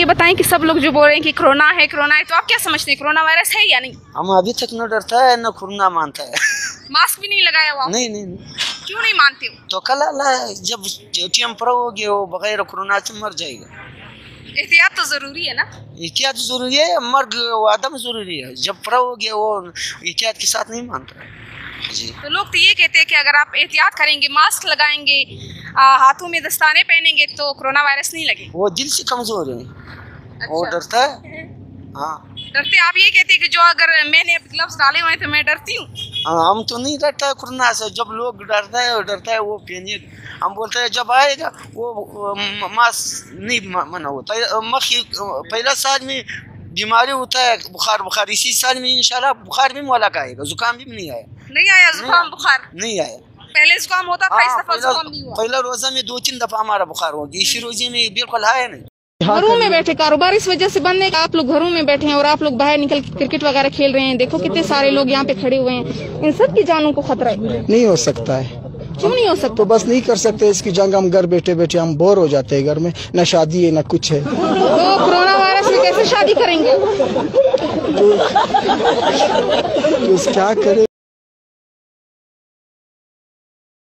ये बताएं कि सब लोग जो बोल रहे हैं कि कोरोना है, तो आप क्या समझते हैं, कोरोना वायरस है या नहीं? हम अभी तक न डरता है न कोरोना मानता है। मास्क भी नहीं लगाया हुआ? नहीं। क्यों नहीं मानते हो? तो कल अल्लाह जब एटीएम पर हो गया वो बगैर कोरोना से मर जाएगा। एहतियात तो जरूरी है ना? एहतियात जरूरी है, मर्ग आदम जरूरी है। जब पर हो गया वो एहतियात के साथ नहीं मानता जी। तो लोग तो ये कहते हैं कि अगर आप एहतियात करेंगे, मास्क लगाएंगे, हाथों में दस्ताने पहनेंगे तो कोरोना वायरस नहीं लगे। वो दिल से कमजोर है। अच्छा। वो डरता है। हाँ डरते? आप ये कहते हैं कि जो अगर मैंने ग्लव्स डाले हुए हैं तो मैं डरती हूँ? हम तो नहीं डरता है कोरोना से। जब लोग डरता है वो पहनिए। हम बोलते हैं जब आएगा वो मास्क नहीं मना होता है। पहला साल में बीमारी होता है बुखार, इसी साल में इंशाल्लाह बुखार भी मुलाक आएगा, जुकाम भी नहीं आया। नहीं आया जुकाम बुखार? नहीं आया। पहले जुकाम होता था, इस दफा जुकाम नहीं हुआ। पहला रोजा में 2-3 दफा हमारा बुखार हो गया, इसी रोजे में बिल्कुल आया नहीं। घरों में बैठे, कारोबार इस वजह से बंद है। आप लोग घरों में बैठे हैं और आप लोग बाहर निकल के क्रिकेट वगैरह खेल रहे हैं। देखो कितने सारे लोग यहाँ पे खड़े हुए हैं, इन सब की जानों को खतरा है। नहीं हो सकता है। क्यों नहीं हो सकता? तो बस नहीं कर सकते इसकी जंग। हम घर बैठे बैठे हम बोर हो जाते हैं, घर में न शादी है न कुछ है। तो कोरोना वायरस में कैसे शादी करेंगे? तो क्या करे।